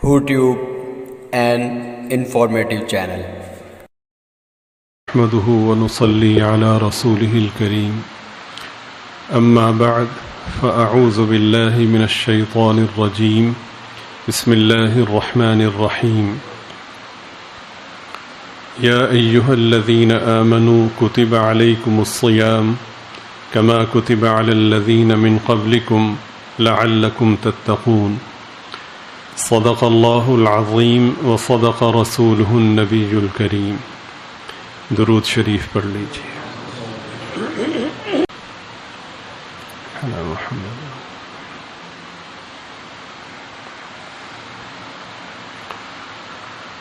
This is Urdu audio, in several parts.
YouTube an informative channel. نحمده ونصلي على رسوله الكريم أما بعد فأعوذ بالله من الشيطان الرجيم بسم الله الرحمن الرحيم يا أيها الذين آمنوا كتب عليكم الصيام كما كتب على الذين من قبلكم لعلكم تتقون صدق الله العظيم وصدق رسوله النبي الكريم. درود شریف پڑھ لیجیے.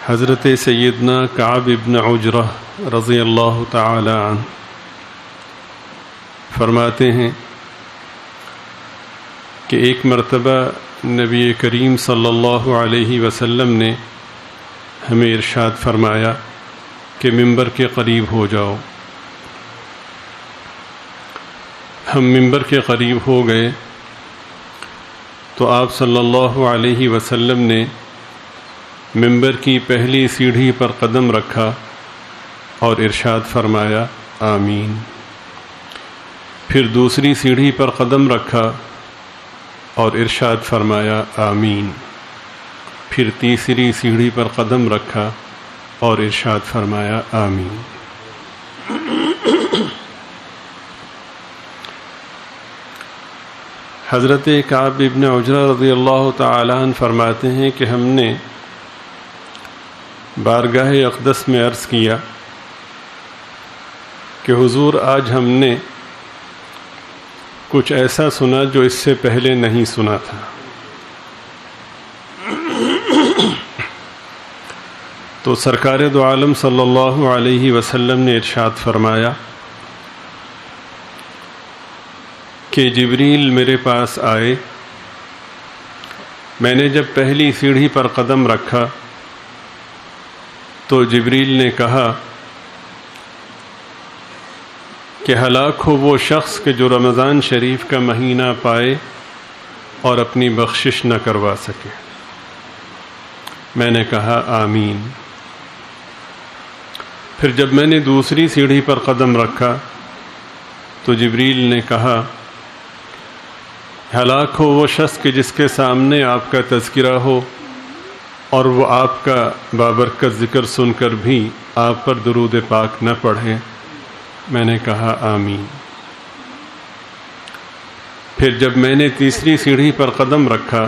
حضرت سیدنا کعب ابن عجرہ رضی اللہ تعالی عنہ فرماتے ہیں کہ ایک مرتبہ نبی کریم صلی اللہ علیہ وسلم نے ہمیں ارشاد فرمایا کہ ممبر کے قریب ہو جاؤ. ہم ممبر کے قریب ہو گئے تو آپ صلی اللہ علیہ وسلم نے ممبر کی پہلی سیڑھی پر قدم رکھا اور ارشاد فرمایا آمین. پھر دوسری سیڑھی پر قدم رکھا اور ارشاد فرمایا آمین. پھر تیسری سیڑھی پر قدم رکھا اور ارشاد فرمایا آمین. حضرت کعب ابن عجرہ رضی اللہ تعالی عنہ فرماتے ہیں کہ ہم نے بارگاہ اقدس میں عرض کیا کہ حضور آج ہم نے کچھ ایسا سنا جو اس سے پہلے نہیں سنا تھا. تو سرکار دو عالم صلی اللہ علیہ وسلم نے ارشاد فرمایا کہ جبریل میرے پاس آئے. میں نے جب پہلی سیڑھی پر قدم رکھا تو جبریل نے کہا کہ ہلاک ہو وہ شخص کہ جو رمضان شریف کا مہینہ پائے اور اپنی بخشش نہ کروا سکے. میں نے کہا آمین. پھر جب میں نے دوسری سیڑھی پر قدم رکھا تو جبریل نے کہا ہلاک ہو وہ شخص کہ جس کے سامنے آپ کا تذکرہ ہو اور وہ آپ کا بابرکت ذکر سن کر بھی آپ پر درود پاک نہ پڑھے. میں نے کہا آمین. پھر جب میں نے تیسری سیڑھی پر قدم رکھا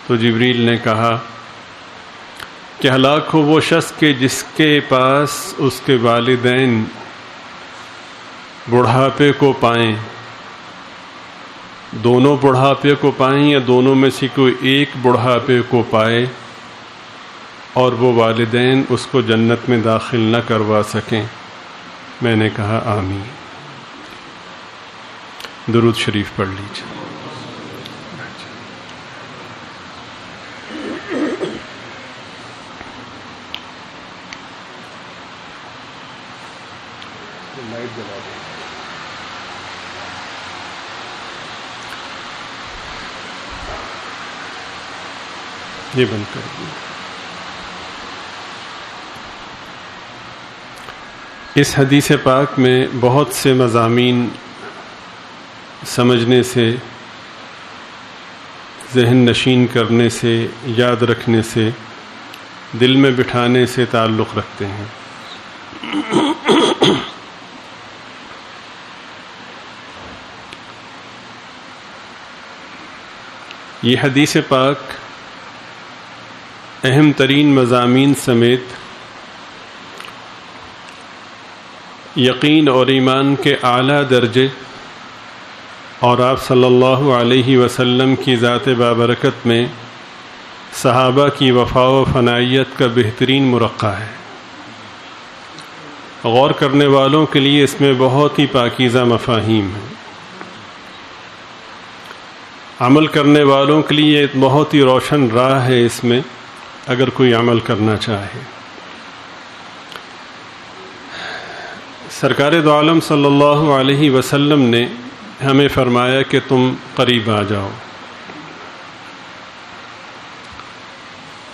تو جبریل نے کہا کہ ہلاک ہو وہ شخص کہ جس کے پاس اس کے والدین بڑھاپے کو پائیں، دونوں بڑھاپے کو پائیں یا دونوں میں سے کوئی ایک بڑھاپے کو پائے اور وہ والدین اس کو جنت میں داخل نہ کروا سکیں. میں نے کہا آمین. درود شریف پڑھ لیجیے. یہ بند کر دیں. اس حدیث پاک میں بہت سے مضامین سمجھنے سے، ذہن نشین کرنے سے، یاد رکھنے سے، دل میں بٹھانے سے تعلق رکھتے ہیں. یہ حدیث پاک اہم ترین مضامین سمیت یقین اور ایمان کے اعلیٰ درجے اور آپ صلی اللہ علیہ وسلم کی ذات بابرکت میں صحابہ کی وفا و فنائیت کا بہترین مرقع ہے. غور کرنے والوں کے لیے اس میں بہت ہی پاکیزہ مفاہیم ہیں. عمل کرنے والوں کے لیے ایک بہت ہی روشن راہ ہے اس میں، اگر کوئی عمل کرنا چاہے. سرکار دو عالم صلی اللہ علیہ وسلم نے ہمیں فرمایا کہ تم قریب آ جاؤ.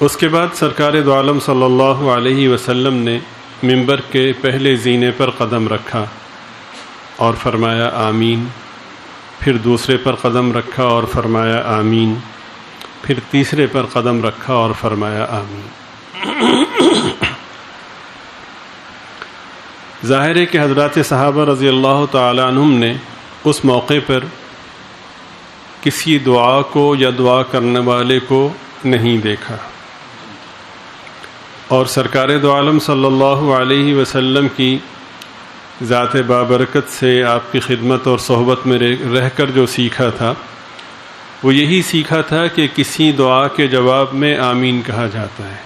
اس کے بعد سرکار دو عالم صلی اللہ علیہ وسلم نے منبر کے پہلے زینے پر قدم رکھا اور فرمایا آمین، پھر دوسرے پر قدم رکھا اور فرمایا آمین، پھر تیسرے پر قدم رکھا اور فرمایا آمین۔ ظاہر ہے کہ حضرات صحابہ رضی اللہ تعالی عنہم نے اس موقع پر کسی دعا کو یا دعا کرنے والے کو نہیں دیکھا، اور سرکار دو عالم صلی اللہ علیہ وسلم کی ذات بابرکت سے آپ کی خدمت اور صحبت میں رہ کر جو سیکھا تھا وہ یہی سیکھا تھا کہ کسی دعا کے جواب میں آمین کہا جاتا ہے،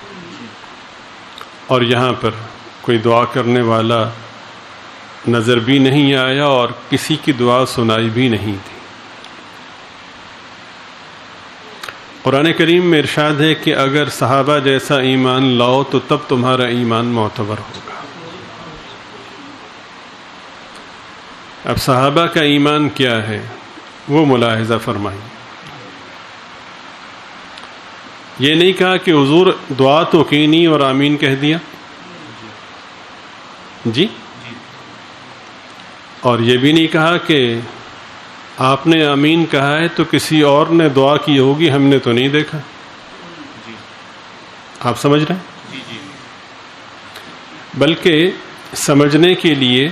اور یہاں پر کوئی دعا کرنے والا نظر بھی نہیں آیا اور کسی کی دعا سنائی بھی نہیں تھی۔ قرآن کریم میں ارشاد ہے کہ اگر صحابہ جیسا ایمان لاؤ تو تب تمہارا ایمان معتبر ہوگا۔ اب صحابہ کا ایمان کیا ہے وہ ملاحظہ فرمائیے۔ یہ نہیں کہا کہ حضور دعا تو کی نہیں اور آمین کہہ دیا، جی، اور یہ بھی نہیں کہا کہ آپ نے آمین کہا ہے تو کسی اور نے دعا کی ہوگی، ہم نے تو نہیں دیکھا۔ آپ سمجھ رہے ہیں؟ بلکہ سمجھنے کے لیے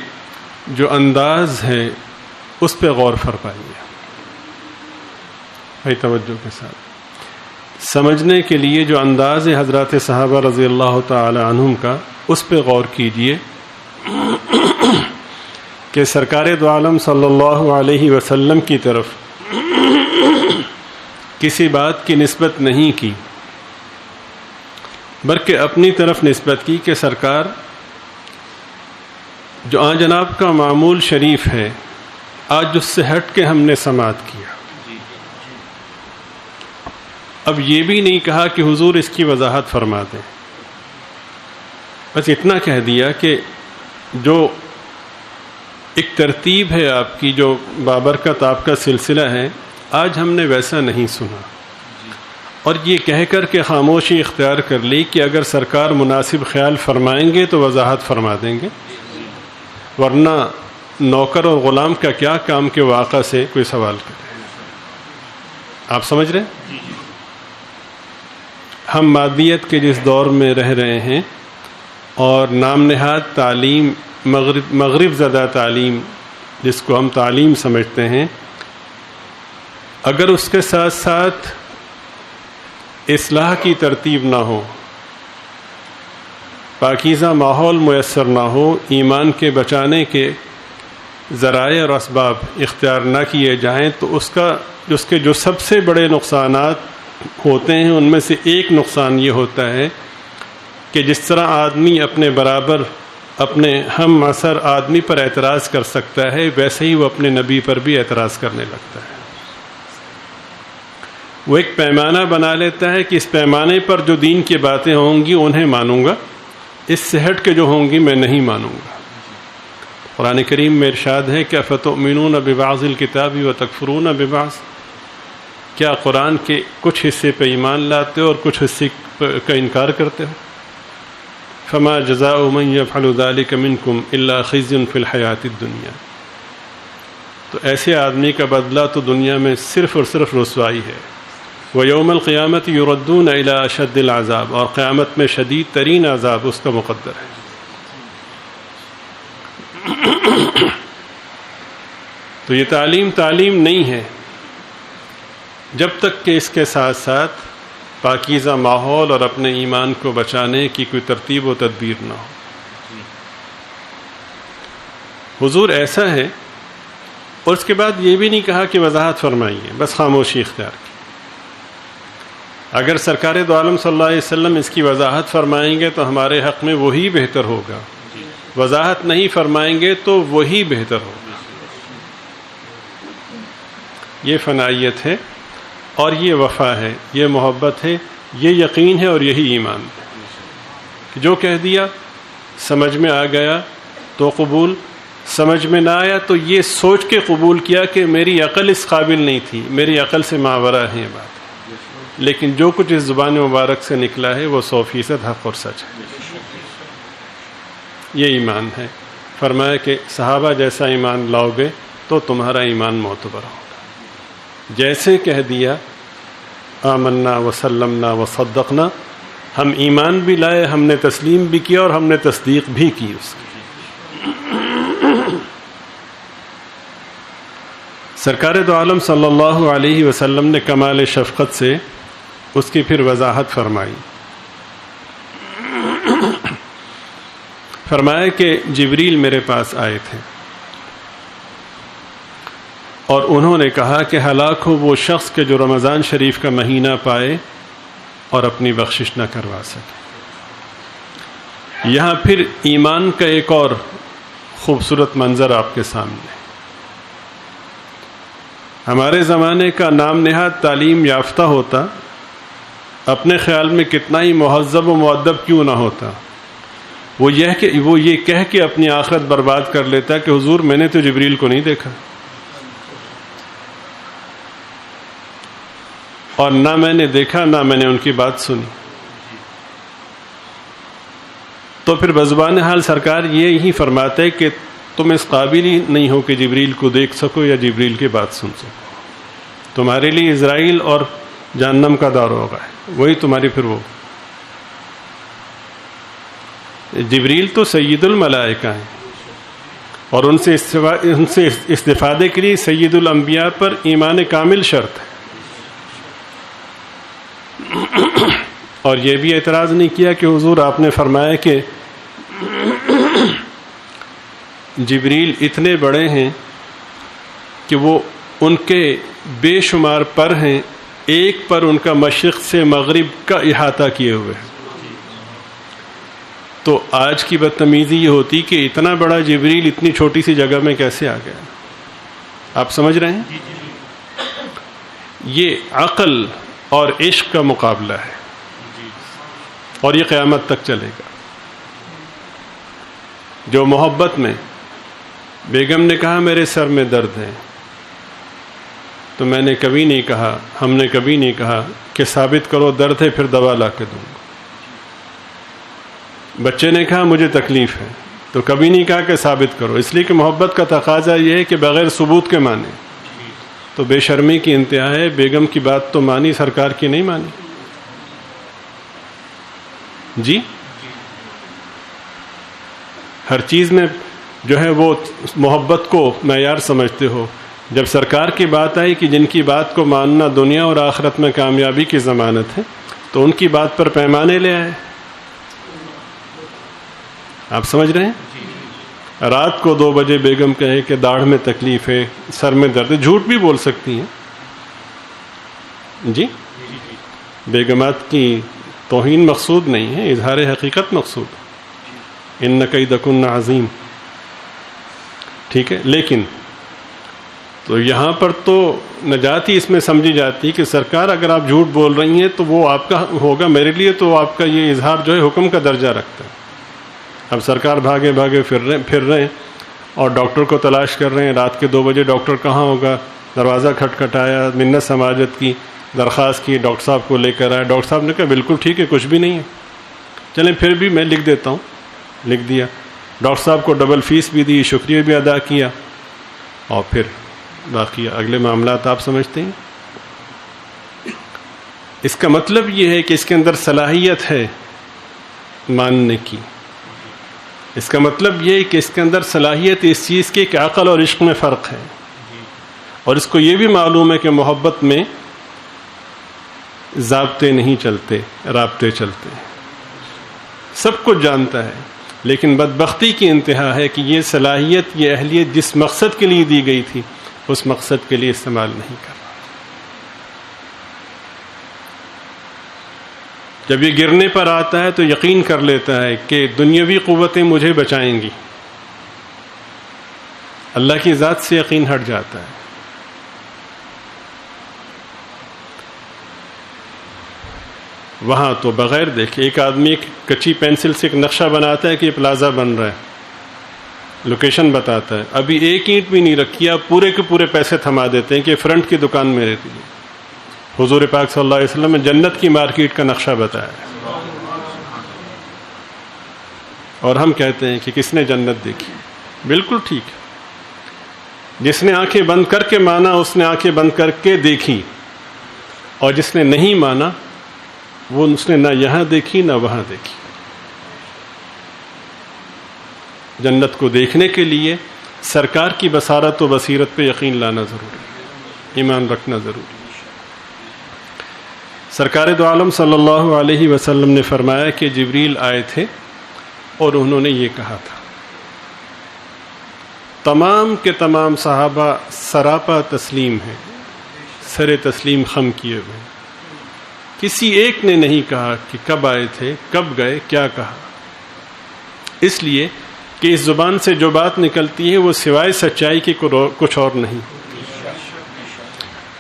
جو انداز ہے اس پہ غور فرمائیے بھائی، توجہ کے ساتھ سمجھنے کے لیے جو انداز ہے حضرات صحابہ رضی اللہ تعالی عنہم کا، اس پہ غور کیجئے کہ سرکار دو عالم صلی اللہ علیہ وسلم کی طرف کسی بات کی نسبت نہیں کی، بلکہ اپنی طرف نسبت کی کہ سرکار جو آن جناب کا معمول شریف ہے آج اس سے ہٹ کے ہم نے سماعت کیا۔ اب یہ بھی نہیں کہا کہ حضور اس کی وضاحت فرما دیں، بس اتنا کہہ دیا کہ جو ایک ترتیب ہے آپ کی، جو بابرکت آپ کا سلسلہ ہے، آج ہم نے ویسا نہیں سنا، اور یہ کہہ کر کے خاموشی اختیار کر لی کہ اگر سرکار مناسب خیال فرمائیں گے تو وضاحت فرما دیں گے، ورنہ نوکر اور غلام کا کیا کام کے واقعہ سے کوئی سوال کرے۔ آپ سمجھ رہے ہیں؟ ہم مادیت کے جس دور میں رہ رہے ہیں اور نام نہاد تعلیم، مغرب زدہ تعلیم جس کو ہم تعلیم سمجھتے ہیں، اگر اس کے ساتھ ساتھ اصلاح کی ترتیب نہ ہو، پاکیزہ ماحول میسر نہ ہو، ایمان کے بچانے کے ذرائع اور اسباب اختیار نہ کیے جائیں، تو اس کے جو سب سے بڑے نقصانات ہوتے ہیں ان میں سے ایک نقصان یہ ہوتا ہے کہ جس طرح آدمی اپنے برابر اپنے ہم عصر آدمی پر اعتراض کر سکتا ہے، ویسے ہی وہ اپنے نبی پر بھی اعتراض کرنے لگتا ہے۔ وہ ایک پیمانہ بنا لیتا ہے کہ اس پیمانے پر جو دین کی باتیں ہوں گی انہیں مانوں گا، اس سے ہٹ کے جو ہوں گی میں نہیں مانوں گا۔ قرآن کریم میں ارشاد ہے کہ افتؤمنون ببعض الکتاب وتکفرون ببعض، کیا قرآن کے کچھ حصے پہ ایمان لاتے ہو اور کچھ حصے کا انکار کرتے ہو؟ فما جزاء من يفعل ذلك منكم الا خزي في الحیاۃ الدنیا، تو ایسے آدمی کا بدلہ تو دنیا میں صرف اور صرف رسوائی ہے۔ وَيَوْمَ الْقِيَامَةِ يُرَدُّونَ إِلَىٰ أَشَدِّ الْعَذَابِ، اور قیامت میں شدید ترین عذاب اس کا مقدر ہے۔ تو یہ تعلیم نہیں ہے جب تک کہ اس کے ساتھ ساتھ پاکیزہ ماحول اور اپنے ایمان کو بچانے کی کوئی ترتیب و تدبیر نہ ہو۔ حضور ایسا ہے، اور اس کے بعد یہ بھی نہیں کہا کہ وضاحت فرمائیے، بس خاموشی اختیار کی۔ اگر سرکار دو عالم صلی اللہ علیہ وسلم اس کی وضاحت فرمائیں گے تو ہمارے حق میں وہی بہتر ہوگا، وضاحت نہیں فرمائیں گے تو وہی بہتر ہوگا۔ یہ فنائیت ہے اور یہ وفا ہے، یہ محبت ہے، یہ یقین ہے اور یہی ایمان ہے۔ جو کہہ دیا سمجھ میں آ گیا تو قبول، سمجھ میں نہ آیا تو یہ سوچ کے قبول کیا کہ میری عقل اس قابل نہیں تھی، میری عقل سے ماورا ہے یہ بات۔ لیکن جو کچھ اس زبان مبارک سے نکلا ہے وہ 100% حق اور سچ ہے. یہ ایمان ہے. فرمایا کہ صحابہ جیسا ایمان لاؤ گے تو تمہارا ایمان معتبر ہوگا. جیسے کہہ دیا آمنا وسلمنا وصدقنا، ہم ایمان بھی لائے، ہم نے تسلیم بھی کیا اور ہم نے تصدیق بھی کی اس کی. سرکار دو عالم صلی اللہ علیہ وسلم نے کمال شفقت سے اس کی پھر وضاحت فرمائی. فرمایا کہ جبریل میرے پاس آئے تھے اور انہوں نے کہا کہ ہلاک ہو وہ شخص کہ جو رمضان شریف کا مہینہ پائے اور اپنی بخشش نہ کروا سکے. یہاں پھر ایمان کا ایک اور خوبصورت منظر آپ کے سامنے. ہمارے زمانے کا نام نہاد تعلیم یافتہ ہوتا اپنے خیال میں کتنا ہی مہذب و مؤدب کیوں نہ ہوتا، وہ یہ کہہ کے اپنی آخرت برباد کر لیتا کہ حضور میں نے تو جبریل کو نہیں دیکھا اور نہ میں نے دیکھا نہ میں نے ان کی بات سنی. تو پھر بزبان حال سرکار یہی فرماتے کہ تم اس قابل ہی نہیں ہو کہ جبریل کو دیکھ سکو یا جبریل کی بات سن سکو. تمہارے لیے اسرائیل اور جہنم کا داروغہ ہے، وہی تمہاری پھر وہ. جبریل تو سید الملائکہ ہیں اور ان سے استفادے کے لیے سید الانبیاء پر ایمان کامل شرط ہے. اور یہ بھی اعتراض نہیں کیا کہ حضور آپ نے فرمایا کہ جبریل اتنے بڑے ہیں کہ وہ ان کے بے شمار پر ہیں، ایک پر ان کا مشرق سے مغرب کا احاطہ کیے ہوئے ہیں. تو آج کی بدتمیزی یہ ہوتی کہ اتنا بڑا جبریل اتنی چھوٹی سی جگہ میں کیسے آ گیا. آپ سمجھ رہے ہیں؟ یہ عقل اور عشق کا مقابلہ ہے اور یہ قیامت تک چلے گا. جو محبت میں بیگم نے کہا میرے سر میں درد ہے تو میں نے کبھی نہیں کہا، ہم نے کبھی نہیں کہا کہ ثابت کرو درد ہے پھر دوا لا کے دوں گا. بچے نے کہا مجھے تکلیف ہے تو کبھی نہیں کہا کہ ثابت کرو، اس لیے کہ محبت کا تقاضا یہ ہے کہ بغیر ثبوت کے مانے. تو بے شرمی کی انتہا ہے، بیگم کی بات تو مانی، سرکار کی نہیں مانی. جی ہر چیز میں جو ہے وہ محبت کو معیار سمجھتے ہو. جب سرکار کی بات آئی کہ جن کی بات کو ماننا دنیا اور آخرت میں کامیابی کی ضمانت ہے تو ان کی بات پر پیمانے لے آئے. آپ سمجھ رہے ہیں؟ رات کو 2 بجے بیگم کہے کہ داڑھ میں تکلیف ہے، سر میں درد ہے، جھوٹ بھی بول سکتی ہیں. جی بیگمات کی توہین مقصود نہیں ہے، اظہار حقیقت مقصود ہے. ان کیدکن عظیم. ٹھیک ہے، لیکن تو یہاں پر تو نجات ہی اس میں سمجھی جاتی ہے کہ سرکار اگر آپ جھوٹ بول رہی ہیں تو وہ آپ کا ہوگا، میرے لیے تو آپ کا یہ اظہار جو ہے حکم کا درجہ رکھتا ہے. اب سرکار بھاگے بھاگے پھر رہے ہیں اور ڈاکٹر کو تلاش کر رہے ہیں. رات کے 2 بجے ڈاکٹر کہاں ہوگا؟ دروازہ کھٹکھٹایا، منت سماجت کی، درخواست کی، ڈاکٹر صاحب کو لے کر آیا. ڈاکٹر صاحب نے کہا بالکل ٹھیک ہے، کچھ بھی نہیں ہے. چلیں پھر بھی میں لکھ دیتا ہوں. لکھ دیا. ڈاکٹر صاحب کو ڈبل فیس بھی دی، شکریہ بھی ادا کیا اور پھر باقی اگلے معاملات آپ سمجھتے ہیں. اس کا مطلب یہ ہے کہ اس کے اندر صلاحیت ہے ماننے کی. اس کا مطلب یہ ہے کہ اس کے اندر صلاحیت اس چیز کی کہ عقل اور عشق میں فرق ہے، اور اس کو یہ بھی معلوم ہے کہ محبت میں ضابطے نہیں چلتے، رابطے چلتے ہیں. سب کچھ جانتا ہے، لیکن بدبختی کی انتہا ہے کہ یہ صلاحیت، یہ اہلیت جس مقصد کے لیے دی گئی تھی اس مقصد کے لیے استعمال نہیں کر رہا. جب یہ گرنے پر آتا ہے تو یقین کر لیتا ہے کہ دنیاوی قوتیں مجھے بچائیں گی. اللہ کی ذات سے یقین ہٹ جاتا ہے. وہاں تو بغیر دیکھے ایک آدمی ایک کچی پینسل سے ایک نقشہ بناتا ہے کہ یہ پلازا بن رہا ہے، لوکیشن بتاتا ہے، ابھی ایک اینٹ بھی نہیں رکھی، آپ پورے کے پورے پیسے تھما دیتے ہیں کہ فرنٹ کی دکان میرے لیے. حضور پاک صلی اللہ علیہ وسلم نے جنت کی مارکیٹ کا نقشہ بتایا ہے، اور ہم کہتے ہیں کہ کس نے جنت دیکھی؟ بالکل ٹھیک ہے، جس نے آنکھیں بند کر کے مانا اس نے آنکھیں بند کر کے دیکھی، اور جس نے نہیں مانا وہ اس نے نہ یہاں دیکھی نہ وہاں دیکھی۔ جنت کو دیکھنے کے لیے سرکار کی بصارت و بصیرت پہ یقین لانا ضروری ہے، ایمان رکھنا ضروری ہے۔ سرکار دو عالم صلی اللہ علیہ وسلم نے فرمایا کہ جبریل آئے تھے اور انہوں نے یہ کہا تھا، تمام کے تمام صحابہ سراپا تسلیم ہیں، سر تسلیم خم کیے ہوئے، کسی ایک نے نہیں کہا کہ کب آئے تھے، کب گئے، کیا کہا، اس لیے کہ اس زبان سے جو بات نکلتی ہے وہ سوائے سچائی کی کچھ اور نہیں۔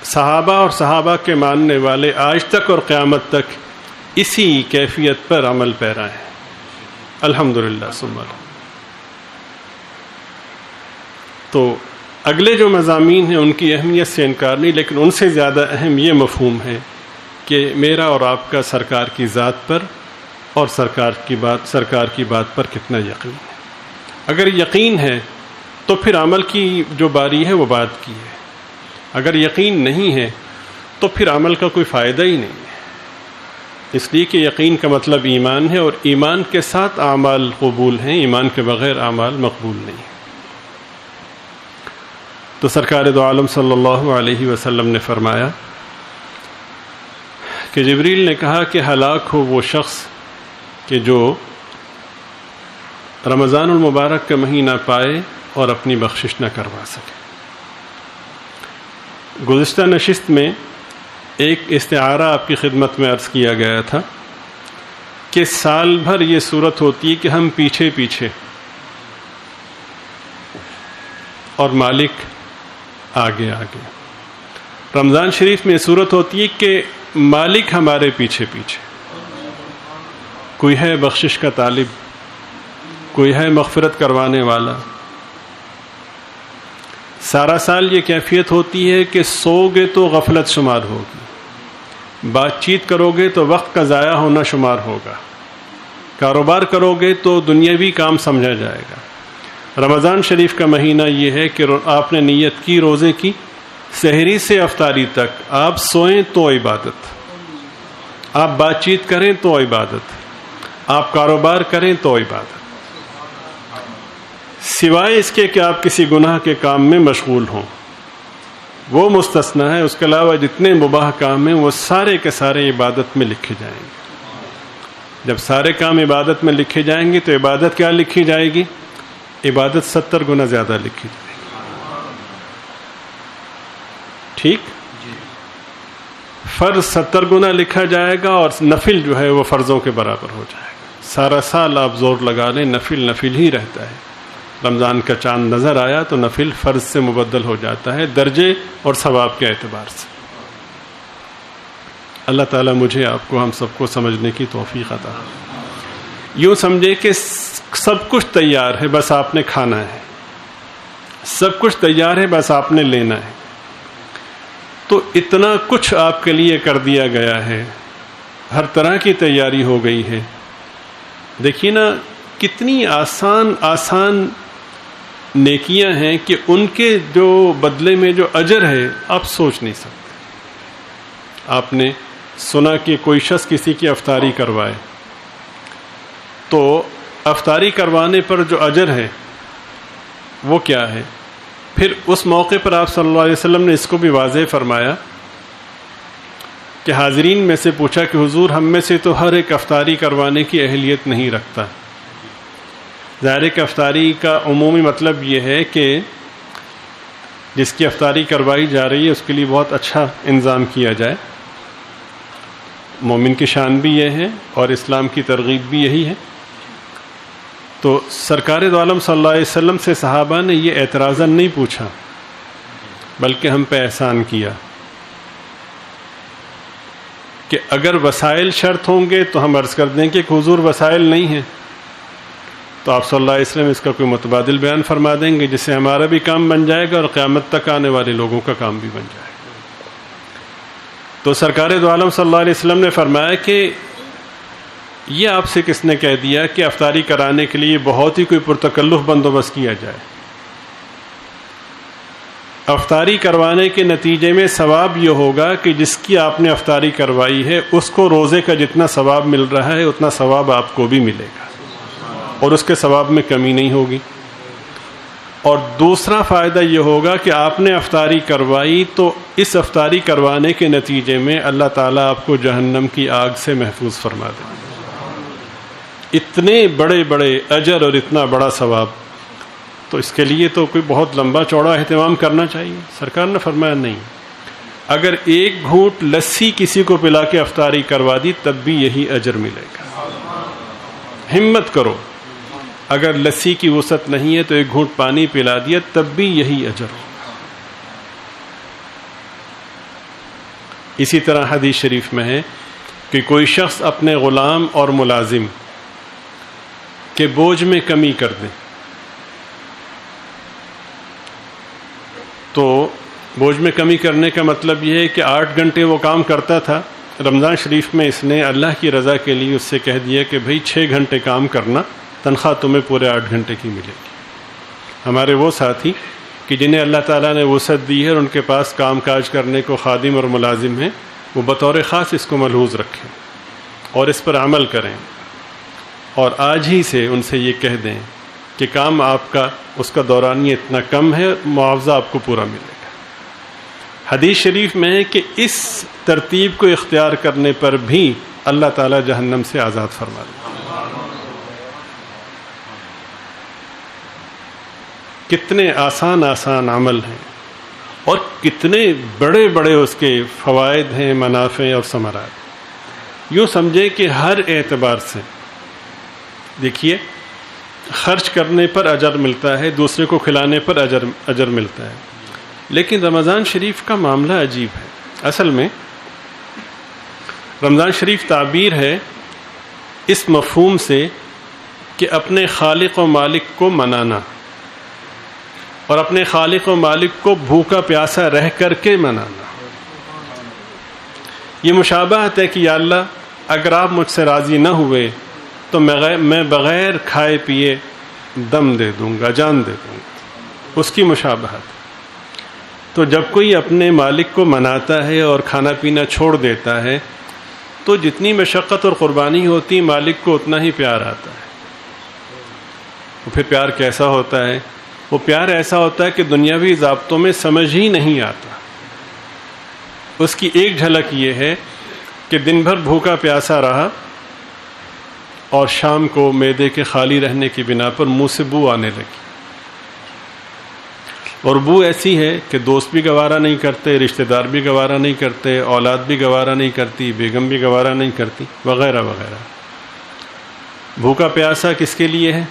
صحابہ اور صحابہ کے ماننے والے آج تک اور قیامت تک اسی کیفیت پر عمل پیرا ہیں، الحمدللہ ثم الحمد۔ تو اگلے جو مضامین ہیں ان کی اہمیت سے انکار نہیں، لیکن ان سے زیادہ اہم یہ مفہوم ہے کہ میرا اور آپ کا سرکار کی ذات پر اور سرکار کی بات پر کتنا یقین ہے۔ اگر یقین ہے تو پھر عمل کی جو باری ہے وہ بات کی ہے، اگر یقین نہیں ہے تو پھر عمل کا کوئی فائدہ ہی نہیں ہے، اس لیے کہ یقین کا مطلب ایمان ہے، اور ایمان کے ساتھ اعمال قبول ہیں، ایمان کے بغیر اعمال مقبول نہیں۔ تو سرکار دو عالم صلی اللہ علیہ وسلم نے فرمایا کہ جبریل نے کہا کہ ہلاک ہو وہ شخص کہ جو رمضان المبارک کا مہینہ پائے اور اپنی بخشش نہ کروا سکے۔ گزشتہ نشست میں ایک استعارہ آپ کی خدمت میں عرض کیا گیا تھا کہ سال بھر یہ صورت ہوتی ہے کہ ہم پیچھے پیچھے اور مالک آگے آگے۔ رمضان شریف میں صورت ہوتی ہے کہ مالک ہمارے پیچھے پیچھے، کوئی ہے بخشش کا طالب، کوئی ہے مغفرت کروانے والا۔ سارا سال یہ کیفیت ہوتی ہے کہ سو گے تو غفلت شمار ہوگی، بات چیت کرو گے تو وقت کا ضائع ہونا شمار ہوگا، کاروبار کرو گے تو دنیاوی کام سمجھا جائے گا۔ رمضان شریف کا مہینہ یہ ہے کہ آپ نے نیت کی روزے کی، سحری سے افطاری تک آپ سوئیں تو عبادت، آپ بات چیت کریں تو عبادت، آپ کاروبار کریں تو عبادت، سوائے اس کے کہ آپ کسی گناہ کے کام میں مشغول ہوں، وہ مستثنیٰ ہے۔ اس کے علاوہ جتنے مباح کام ہیں وہ سارے کے سارے عبادت میں لکھے جائیں گے۔ جب سارے کام عبادت میں لکھے جائیں گے تو عبادت کیا لکھی جائے گی؟ عبادت 70 گنا زیادہ لکھی جائے گی۔ ٹھیک؟ فرض 70 گنا لکھا جائے گا، اور نفل جو ہے وہ فرضوں کے برابر ہو جائے گا۔ سارا سال آپ زور لگا لیں، نفل ہی رہتا ہے۔ رمضان کا چاند نظر آیا تو نفل فرض سے مبدل ہو جاتا ہے، درجے اور ثواب کے اعتبار سے۔ اللہ تعالیٰ مجھے آپ کو ہم سب کو سمجھنے کی توفیق عطا۔ یوں سمجھے کہ سب کچھ تیار ہے، بس آپ نے کھانا ہے، سب کچھ تیار ہے، بس آپ نے لینا ہے۔ تو اتنا کچھ آپ کے لیے کر دیا گیا ہے، ہر طرح کی تیاری ہو گئی ہے۔ دیکھیے نا کتنی آسان نیکیاں ہیں کہ ان کے جو بدلے میں جو اجر ہے آپ سوچ نہیں سکتے۔ آپ نے سنا کہ کوئی شخص کسی کی افطاری کروائے تو افطاری کروانے پر جو اجر ہے وہ کیا ہے؟ پھر اس موقع پر آپ صلی اللہ علیہ وسلم نے اس کو بھی واضح فرمایا کہ حاضرین میں سے پوچھا کہ حضور ہم میں سے تو ہر ایک افطاری کروانے کی اہلیت نہیں رکھتا۔ ظاہر کہ افطاری کا عمومی مطلب یہ ہے کہ جس کی افطاری کروائی جا رہی ہے اس کے لیے بہت اچھا انتظام کیا جائے۔ مومن کی شان بھی یہ ہے اور اسلام کی ترغیب بھی یہی ہے۔ تو سرکار دو عالم صلی اللہ علیہ وسلم سے صحابہ نے یہ اعتراضاً نہیں پوچھا، بلکہ ہم پہ احسان کیا کہ اگر وسائل شرط ہوں گے تو ہم عرض کر دیں کہ حضور وسائل نہیں ہیں، تو آپ صلی اللہ علیہ وسلم اس کا کوئی متبادل بیان فرما دیں گے، جس سے ہمارا بھی کام بن جائے گا اور قیامت تک آنے والے لوگوں کا کام بھی بن جائے گا۔ تو سرکار دو عالم صلی اللہ علیہ وسلم نے فرمایا کہ یہ آپ سے کس نے کہہ دیا کہ افطاری کرانے کے لیے بہت ہی کوئی پرتکلف بندوبست کیا جائے؟ افطاری کروانے کے نتیجے میں ثواب یہ ہوگا کہ جس کی آپ نے افطاری کروائی ہے اس کو روزے کا جتنا ثواب مل رہا ہے اتنا ثواب آپ کو بھی ملے گا، اور اس کے ثواب میں کمی نہیں ہوگی۔ اور دوسرا فائدہ یہ ہوگا کہ آپ نے افطاری کروائی تو اس افطاری کروانے کے نتیجے میں اللہ تعالیٰ آپ کو جہنم کی آگ سے محفوظ فرما دے۔ اتنے بڑے بڑے اجر اور اتنا بڑا ثواب، تو اس کے لیے تو کوئی بہت لمبا چوڑا اہتمام کرنا چاہیے۔ سرکار نے فرمایا نہیں، اگر ایک گھونٹ لسی کسی کو پلا کے افطاری کروا دی تب بھی یہی اجر ملے گا۔ ہمت کرو، اگر لسی کی وسعت نہیں ہے تو ایک گھونٹ پانی پلا دیا تب بھی یہی اجر ہوگا۔ اسی طرح حدیث شریف میں ہے کہ کوئی شخص اپنے غلام اور ملازم کے بوجھ میں کمی کر دے، تو بوجھ میں کمی کرنے کا مطلب یہ ہے کہ 8 گھنٹے وہ کام کرتا تھا، رمضان شریف میں اس نے اللہ کی رضا کے لیے اس سے کہہ دیا کہ بھئی 6 گھنٹے کام کرنا، تنخواہ تمہیں پورے 8 گھنٹے کی ملے گی۔ ہمارے وہ ساتھی کہ جنہیں اللہ تعالیٰ نے وسعت دی ہے اور ان کے پاس کام کاج کرنے کو خادم اور ملازم ہیں، وہ بطور خاص اس کو ملحوظ رکھیں اور اس پر عمل کریں، اور آج ہی سے ان سے یہ کہہ دیں کہ کام آپ کا اس کا دورانیہ اتنا کم ہے، معاوضہ آپ کو پورا ملے گا۔ حدیث شریف میں ہے کہ اس ترتیب کو اختیار کرنے پر بھی اللہ تعالیٰ جہنم سے آزاد فرما دے۔ کتنے آسان آسان عمل ہیں اور کتنے بڑے بڑے اس کے فوائد ہیں، منافع اور ثمرات۔ یوں سمجھے کہ ہر اعتبار سے دیکھیے، خرچ کرنے پر اجر ملتا ہے، دوسرے کو کھلانے پر اجر ملتا ہے، لیکن رمضان شریف کا معاملہ عجیب ہے۔ اصل میں رمضان شریف تعبیر ہے اس مفہوم سے کہ اپنے خالق و مالک کو منانا، اور اپنے خالق و مالک کو بھوکا پیاسا رہ کر کے منانا۔ یہ مشابہت ہے کہ یا اللہ اگر آپ مجھ سے راضی نہ ہوئے تو میں بغیر کھائے پیے دم دے دوں گا، جان دے دوں گا، اس کی مشابہت۔ تو جب کوئی اپنے مالک کو مناتا ہے اور کھانا پینا چھوڑ دیتا ہے تو جتنی مشقت اور قربانی ہوتی مالک کو اتنا ہی پیار آتا ہے۔ وہ پھر پیار کیسا ہوتا ہے؟ وہ پیار ایسا ہوتا ہے کہ دنیاوی ضابطوں میں سمجھ ہی نہیں آتا۔ اس کی ایک جھلک یہ ہے کہ دن بھر بھوکا پیاسا رہا اور شام کو معدے کے خالی رہنے کی بنا پر منہ سے بو آنے لگی، اور بو ایسی ہے کہ دوست بھی گوارا نہیں کرتے، رشتہ دار بھی گوارا نہیں کرتے، اولاد بھی گوارا نہیں کرتی، بیگم بھی گوارا نہیں کرتی، وغیرہ وغیرہ۔ بھوکا پیاسا کس کے لیے ہے؟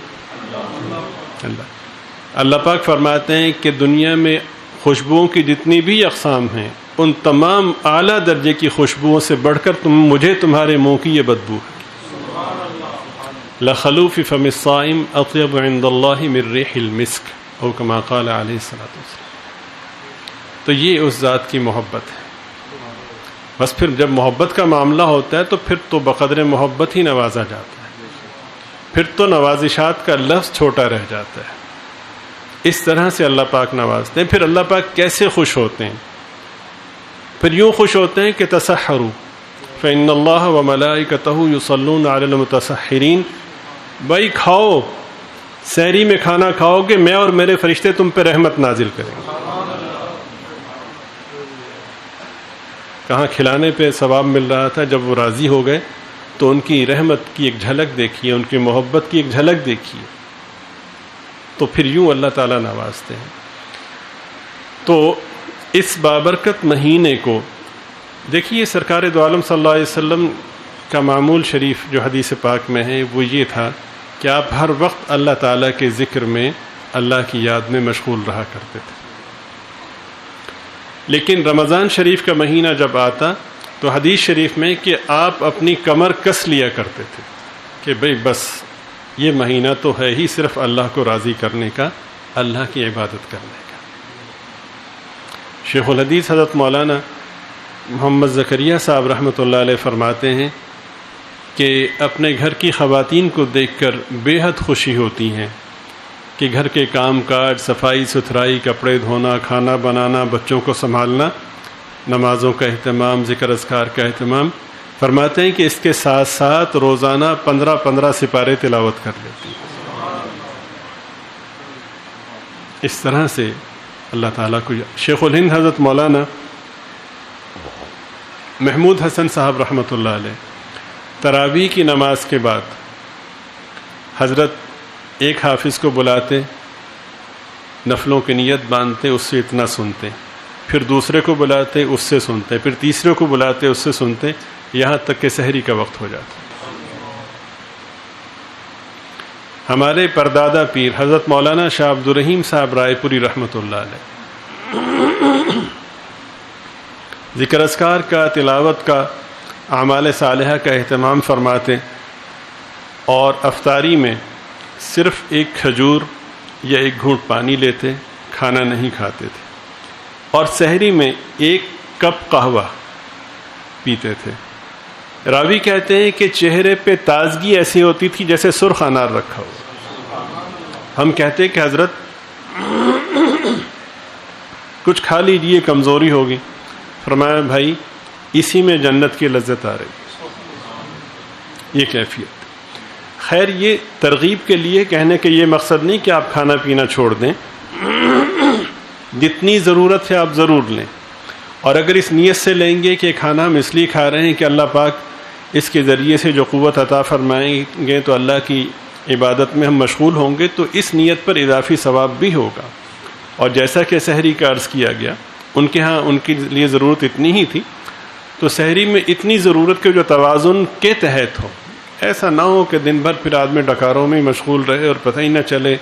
اللہ پاک فرماتے ہیں کہ دنیا میں خوشبوؤں کی جتنی بھی اقسام ہیں ان تمام اعلیٰ درجے کی خوشبوؤں سے بڑھ کر مجھے تمہارے منہ کی یہ بدبو ہے۔ لخلوف فم الصائم اطیب عند اللہ من ریح المسک، او کما قال علیہ الصلوۃ والسلام۔ تو یہ اس ذات کی محبت ہے۔ بس پھر جب محبت کا معاملہ ہوتا ہے تو پھر تو بقدر محبت ہی نوازا جاتا ہے، پھر تو نوازشات کا لفظ چھوٹا رہ جاتا ہے۔ اس طرح سے اللہ پاک نوازتے ہیں۔ پھر اللہ پاک کیسے خوش ہوتے ہیں؟ پھر یوں خوش ہوتے ہیں کہ تسحروا فإن اللہ وملائکتہ یصلون علی المتسحرین، بھائی کھاؤ، سحری میں کھانا کھاؤ گے میں اور میرے فرشتے تم پہ رحمت نازل کریں گے۔ کہاں کھلانے پہ ثواب مل رہا تھا، جب وہ راضی ہو گئے تو ان کی رحمت کی ایک جھلک دیکھیے، ان کی محبت کی ایک جھلک دیکھیے، تو پھر یوں اللہ تعالیٰ نوازتے ہیں۔ تو اس بابرکت مہینے کو دیکھیے، سرکار دو عالم صلی اللہ علیہ وسلم کا معمول شریف جو حدیث پاک میں ہے وہ یہ تھا کہ آپ ہر وقت اللہ تعالیٰ کے ذکر میں، اللہ کی یاد میں مشغول رہا کرتے تھے۔ لیکن رمضان شریف کا مہینہ جب آتا تو حدیث شریف میں کہ آپ اپنی کمر کس لیا کرتے تھے کہ بھئی بس یہ مہینہ تو ہے ہی صرف اللہ کو راضی کرنے کا، اللہ کی عبادت کرنے کا۔ شیخ الحدیث حضرت مولانا محمد زکریا صاحب رحمۃ اللہ علیہ فرماتے ہیں کہ اپنے گھر کی خواتین کو دیکھ کر بے حد خوشی ہوتی ہیں کہ گھر کے کام کاج، صفائی ستھرائی، کپڑے دھونا، کھانا بنانا، بچوں کو سنبھالنا، نمازوں کا اہتمام، ذکر اذکار کا اہتمام، فرماتے ہیں کہ اس کے ساتھ ساتھ روزانہ 15 سپارے تلاوت کر لیتی ہیں۔ اس طرح سے اللہ تعالیٰ کو شیخ الہند حضرت مولانا محمود حسن صاحب رحمۃ اللہ علیہ تراویح کی نماز کے بعد حضرت ایک حافظ کو بلاتے، نفلوں کی نیت باندھتے، اس سے اتنا سنتے، پھر دوسرے کو بلاتے، اس سے سنتے، پھر تیسرے کو بلاتے، اس سے سنتے، یہاں تک کہ سحری کا وقت ہو جاتا۔ ہمارے پردادا پیر حضرت مولانا شاہ عبد الرحیم صاحب رائے پوری رحمۃ اللہ علیہ ذکر اذکار کا، تلاوت کا، اعمال صالحہ کا اہتمام فرماتے، اور افطاری میں صرف ایک کھجور یا ایک گھونٹ پانی لیتے، کھانا نہیں کھاتے تھے، اور سحری میں 1 کپ قہوہ پیتے تھے۔ راوی کہتے ہیں کہ چہرے پہ تازگی ایسی ہوتی تھی جیسے سرخ انار رکھا ہو۔ ہم کہتے کہ حضرت کچھ کھا لیجیے، کمزوری ہوگی۔ فرمایا بھائی اسی میں جنت کی لذت آ رہی، یہ کیفیت۔ خیر یہ ترغیب کے لیے کہنے کہ یہ مقصد نہیں کہ آپ کھانا پینا چھوڑ دیں، جتنی ضرورت ہے آپ ضرور لیں، اور اگر اس نیت سے لیں گے کہ کھانا ہم اس لیے کھا رہے ہیں کہ اللہ پاک اس کے ذریعے سے جو قوت عطا فرمائیں گے تو اللہ کی عبادت میں ہم مشغول ہوں گے، تو اس نیت پر اضافی ثواب بھی ہوگا۔ اور جیسا کہ سحری کا عرض کیا گیا، ان کے ہاں ان کے لیے ضرورت اتنی ہی تھی، تو سحری میں اتنی ضرورت کے جو توازن کے تحت ہو، ایسا نہ ہو کہ دن بھر پھر آدمی ڈکاروں میں مشغول رہے اور پتہ ہی نہ چلے،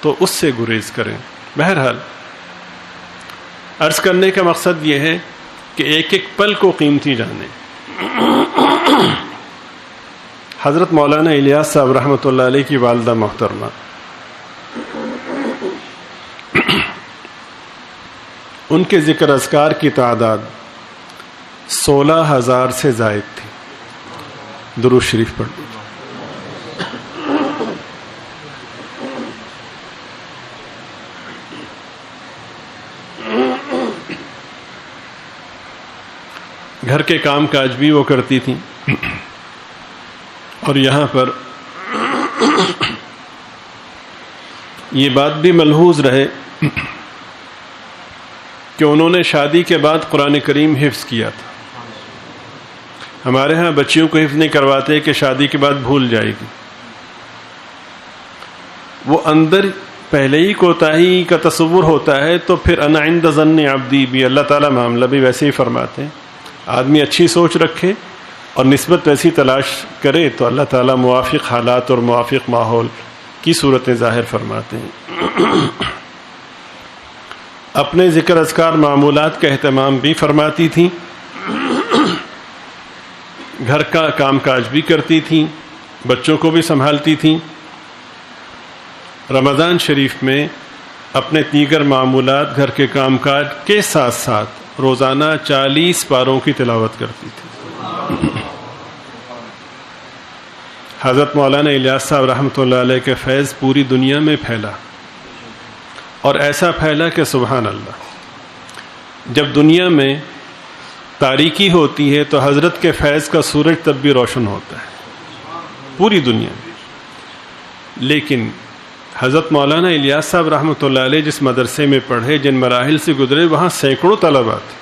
تو اس سے گریز کریں۔ بہرحال عرض کرنے کا مقصد یہ ہے کہ ایک ایک پل کو قیمتی جانیں۔ حضرت مولانا الیاس صاحب رحمۃ اللہ علیہ کی والدہ محترمہ ان کے ذکر اذکار کی تعداد 16,000 سے زائد تھی۔ درود شریف پڑھ لیجیے۔ گھر کے کام کاج بھی وہ کرتی تھیں، اور یہاں پر یہ بات بھی ملحوظ رہے کہ انہوں نے شادی کے بعد قرآن کریم حفظ کیا تھا۔ ہمارے ہاں بچیوں کو حفظ نہیں کرواتے کہ شادی کے بعد بھول جائے گی، وہ اندر پہلے ہی کوتاہی کا تصور ہوتا ہے، تو پھر انا عند ظن عبدی بھی اللہ تعالیٰ معاملہ بھی ویسے ہی فرماتے ہیں۔ آدمی اچھی سوچ رکھے اور نسبت ویسی تلاش کرے تو اللہ تعالیٰ موافق حالات اور موافق ماحول کی صورتیں ظاہر فرماتے ہیں۔ اپنے ذکر اذکار معمولات کا اہتمام بھی فرماتی تھیں، گھر کا کام کاج بھی کرتی تھیں، بچوں کو بھی سنبھالتی تھیں۔ رمضان شریف میں اپنے دیگر معمولات، گھر کے کام کاج کے ساتھ ساتھ روزانہ 40 پاروں کی تلاوت کرتی تھی۔ حضرت مولانا الیاس صاحب رحمۃ اللہ علیہ کے فیض پوری دنیا میں پھیلا، اور ایسا پھیلا کہ سبحان اللہ، جب دنیا میں تاریکی ہوتی ہے تو حضرت کے فیض کا سورج تب بھی روشن ہوتا ہے پوری دنیا میں۔ لیکن حضرت مولانا الیاس صاحب رحمۃ اللہ علیہ جس مدرسے میں پڑھے، جن مراحل سے گزرے، وہاں سینکڑوں طلباء تھے،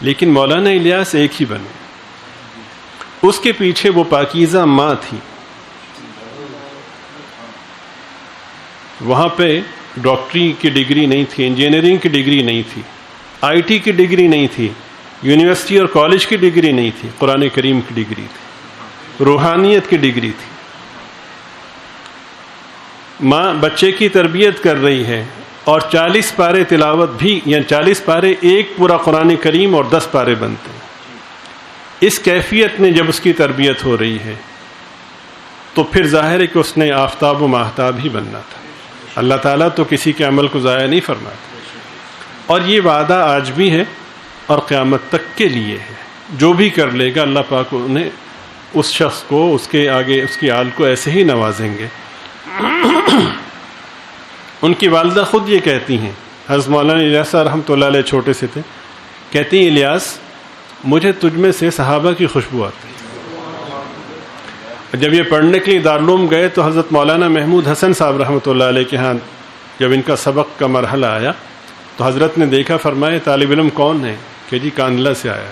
لیکن مولانا الیاس ایک ہی بنے۔ اس کے پیچھے وہ پاکیزہ ماں تھی۔ وہاں پہ ڈاکٹری کی ڈگری نہیں تھی، انجینئرنگ کی ڈگری نہیں تھی، آئی ٹی کی ڈگری نہیں تھی، یونیورسٹی اور کالج کی ڈگری نہیں تھی، قرآن کریم کی ڈگری تھی، روحانیت کی ڈگری تھی۔ ماں بچے کی تربیت کر رہی ہے، اور 40 پارے تلاوت بھی، یعنی 40 پارے ایک پورا قرآن کریم اور 10 پارے بنتے ہیں۔ اس کیفیت میں جب اس کی تربیت ہو رہی ہے تو پھر ظاہر ہے کہ اس نے آفتاب و ماہتاب ہی بننا تھا۔ اللہ تعالیٰ تو کسی کے عمل کو ضائع نہیں فرماتا، اور یہ وعدہ آج بھی ہے اور قیامت تک کے لیے ہے. جو بھی کر لے گا اللہ پاک انہیں اس شخص کو اس کے آگے اس کی آل کو ایسے ہی نوازیں گے. ان کی والدہ خود یہ کہتی ہیں، حضرت مولانا الیاس رحمۃ اللہ علیہ چھوٹے سے تھے، کہتی ہیں الیاس مجھے تجھ میں سے صحابہ کی خوشبو آتی ہے. جب یہ پڑھنے کے لیے دارالعلوم گئے تو حضرت مولانا محمود حسن صاحب رحمۃ اللہ علیہ کے ہاں جب ان کا سبق کا مرحلہ آیا تو حضرت نے دیکھا، فرمایا طالب علم کون ہے؟ کہ جی کاندلہ سے آیا.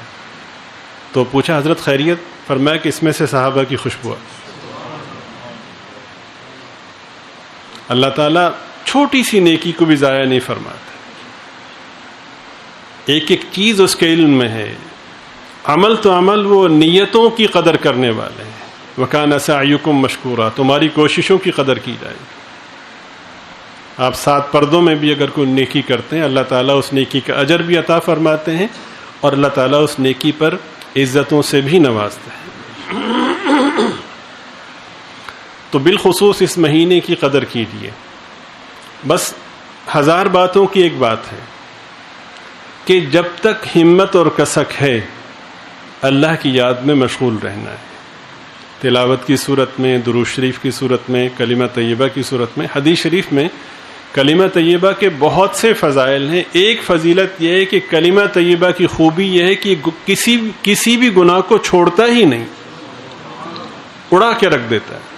تو پوچھا حضرت خیریت؟ فرمایا کہ اس میں سے صحابہ کی خوشبو آتی. اللہ تعالیٰ چھوٹی سی نیکی کو بھی ضائع نہیں فرماتا. ایک ایک چیز اس کے علم میں ہے. عمل تو عمل، وہ نیتوں کی قدر کرنے والے ہیں. وَكَانَ سَعْيُكُمْ مَشْكُورًا، تمہاری کوششوں کی قدر کی جائے. آپ 7 پردوں میں بھی اگر کوئی نیکی کرتے ہیں اللہ تعالیٰ اس نیکی کا اجر بھی عطا فرماتے ہیں اور اللہ تعالیٰ اس نیکی پر عزتوں سے بھی نوازتے ہیں. تو بالخصوص اس مہینے کی قدر کیجیے. بس 1000 باتوں کی ایک بات ہے کہ جب تک ہمت اور کسک ہے اللہ کی یاد میں مشغول رہنا ہے. تلاوت کی صورت میں، درود شریف کی صورت میں، کلمہ طیبہ کی صورت میں. حدیث شریف میں کلمہ طیبہ کے بہت سے فضائل ہیں. ایک فضیلت یہ ہے کہ کلمہ طیبہ کی خوبی یہ ہے کہ کسی بھی گناہ کو چھوڑتا ہی نہیں، اڑا کے رکھ دیتا ہے.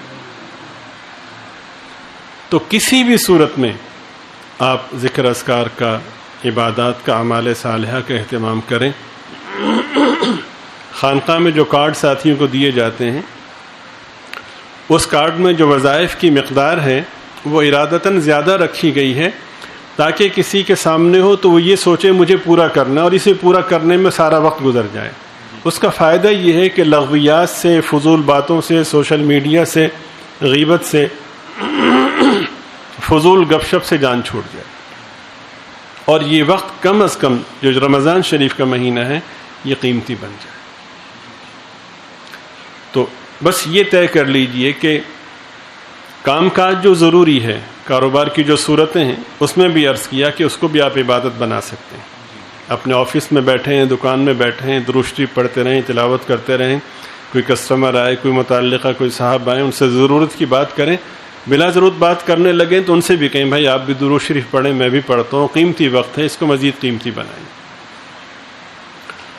تو کسی بھی صورت میں آپ ذکر اذکار کا، عبادات کا، اعمال صالحہ کا اہتمام کریں. خانقاہ میں جو کارڈ ساتھیوں کو دیے جاتے ہیں اس کارڈ میں جو وظائف کی مقدار ہے وہ ارادتاً زیادہ رکھی گئی ہے تاکہ کسی کے سامنے ہو تو وہ یہ سوچے مجھے پورا کرنا اور اسے پورا کرنے میں سارا وقت گزر جائے. اس کا فائدہ یہ ہے کہ لغویات سے، فضول باتوں سے، سوشل میڈیا سے، غیبت سے، فضول گپ شپ سے جان چھوٹ جائے. اور یہ وقت کم از کم جو رمضان شریف کا مہینہ ہے یہ قیمتی بن جائے. تو بس یہ طے کر لیجئے کہ کام کاج جو ضروری ہے، کاروبار کی جو صورتیں ہیں اس میں بھی عرض کیا کہ اس کو بھی آپ عبادت بنا سکتے ہیں. اپنے آفس میں بیٹھے ہیں، دکان میں بیٹھے ہیں، درود شریف پڑھتے رہیں، تلاوت کرتے رہیں. کوئی کسٹمر آئے، کوئی متعلقہ، کوئی صاحب آئے، ان سے ضرورت کی بات کریں. بلا ضرورت بات کرنے لگیں تو ان سے بھی کہیں بھائی آپ بھی درود شریف پڑھیں، میں بھی پڑھتا ہوں، قیمتی وقت ہے، اس کو مزید قیمتی بنائیں.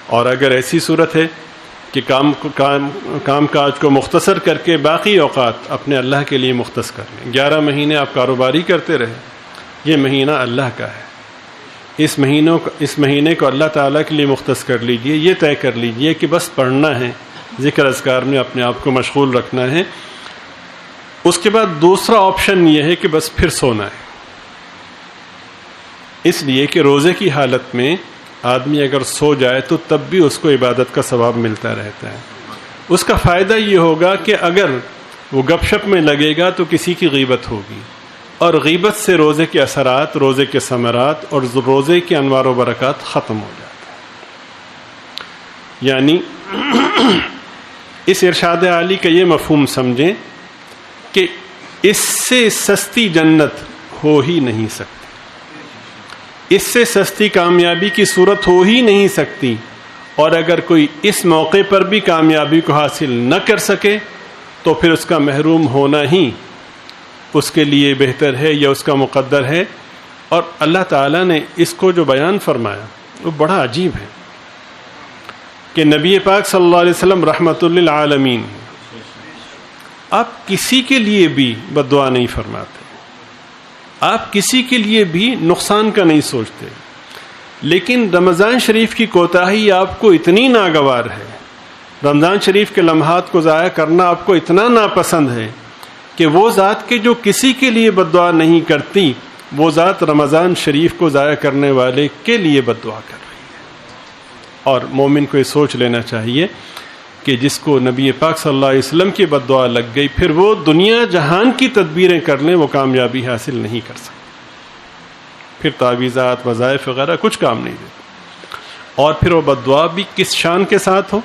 اور اگر ایسی صورت ہے کہ کام کاج کو مختصر کر کے باقی اوقات اپنے اللہ کے لیے مختص کر لیں. 11 مہینے آپ کاروباری کرتے رہیں، یہ مہینہ اللہ کا ہے. اس مہینے کو اللہ تعالیٰ کے لیے مختص کر لیجئے. یہ طے کر لیجئے کہ بس پڑھنا ہے، ذکر اذکار میں اپنے آپ کو مشغول رکھنا ہے. اس کے بعد دوسرا آپشن یہ ہے کہ بس پھر سونا ہے. اس لیے کہ روزے کی حالت میں آدمی اگر سو جائے تو تب بھی اس کو عبادت کا ثواب ملتا رہتا ہے. اس کا فائدہ یہ ہوگا کہ اگر وہ گپ شپ میں لگے گا تو کسی کی غیبت ہوگی، اور غیبت سے روزے کے اثرات، روزے کے ثمرات اور روزے کے انوار و برکات ختم ہو جاتے ہیں. یعنی اس ارشاد عالی کا یہ مفہوم سمجھیں کہ اس سے سستی جنت ہو ہی نہیں سکتی، اس سے سستی کامیابی کی صورت ہو ہی نہیں سکتی. اور اگر کوئی اس موقع پر بھی کامیابی کو حاصل نہ کر سکے تو پھر اس کا محروم ہونا ہی اس کے لیے بہتر ہے یا اس کا مقدر ہے. اور اللہ تعالیٰ نے اس کو جو بیان فرمایا وہ بڑا عجیب ہے کہ نبی پاک صلی اللہ علیہ وسلم رحمت للعالمین، آپ کسی کے لیے بھی بد دعا نہیں فرماتے، آپ کسی کے لیے بھی نقصان کا نہیں سوچتے. لیکن رمضان شریف کی کوتاہی آپ کو اتنی ناگوار ہے، رمضان شریف کے لمحات کو ضائع کرنا آپ کو اتنا ناپسند ہے کہ وہ ذات کے جو کسی کے لیے بد دعا نہیں کرتی، وہ ذات رمضان شریف کو ضائع کرنے والے کے لیے بد دعا کر رہی ہے. اور مومن کو یہ سوچ لینا چاہیے کہ جس کو نبی پاک صلی اللہ علیہ وسلم کی بد دعا لگ گئی، پھر وہ دنیا جہان کی تدبیریں کر لیں وہ کامیابی حاصل نہیں کر سکتے. پھر تعویذات، وظائف وغیرہ کچھ کام نہیں دیتے. اور پھر وہ بد دعا بھی کس شان کے ساتھ ہو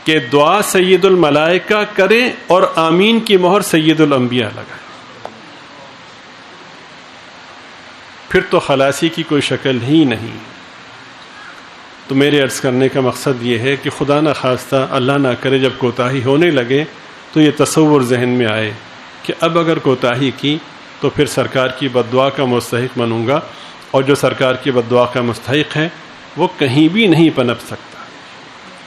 کہ دعا سید الملائکہ کریں اور آمین کی مہر سید الانبیاء لگائیں. پھر تو خلاصی کی کوئی شکل ہی نہیں. تو میرے عرض کرنے کا مقصد یہ ہے کہ خدا نہ خواستہ اللہ نہ کرے جب کوتاہی ہونے لگے تو یہ تصور ذہن میں آئے کہ اب اگر کوتاہی کی تو پھر سرکار کی بد دعا کا مستحق بنوں گا، اور جو سرکار کی بد دعا کا مستحق ہے وہ کہیں بھی نہیں پنپ سکتا۔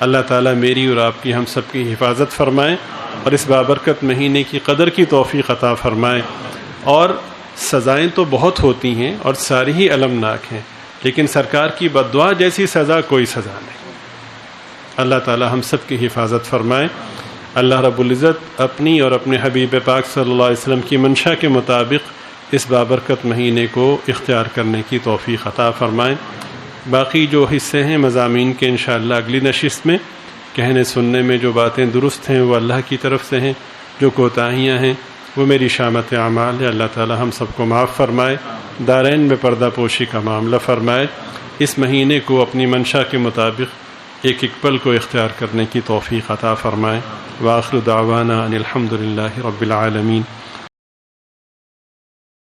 اللہ تعالیٰ میری اور آپ کی ہم سب کی حفاظت فرمائے اور اس بابرکت مہینے کی قدر کی توفیق عطا فرمائے۔ اور سزائیں تو بہت ہوتی ہیں اور ساری ہی المناک ہیں، لیکن سرکار کی بد دعا جیسی سزا کوئی سزا نہیں۔ اللہ تعالیٰ ہم سب کی حفاظت فرمائے۔ اللہ رب العزت اپنی اور اپنے حبیب پاک صلی اللہ علیہ وسلم کی منشا کے مطابق اس بابرکت مہینے کو اختیار کرنے کی توفیق عطا فرمائے۔ باقی جو حصے ہیں مضامین کے انشاءاللہ اگلی نشست میں کہنے سننے میں جو باتیں درست ہیں وہ اللہ کی طرف سے ہیں، جو کوتاہیاں ہیں وہ میری شامت اعمال ہے۔ اللہ تعالی ہم سب کو معاف فرمائے، دارین میں پردہ پوشی کا معاملہ فرمائے، اس مہینے کو اپنی منشا کے مطابق ایک ایک پل کو اختیار کرنے کی توفیق عطا فرمائے۔ وآخر دعوانا ان الحمد للہ رب العالمین۔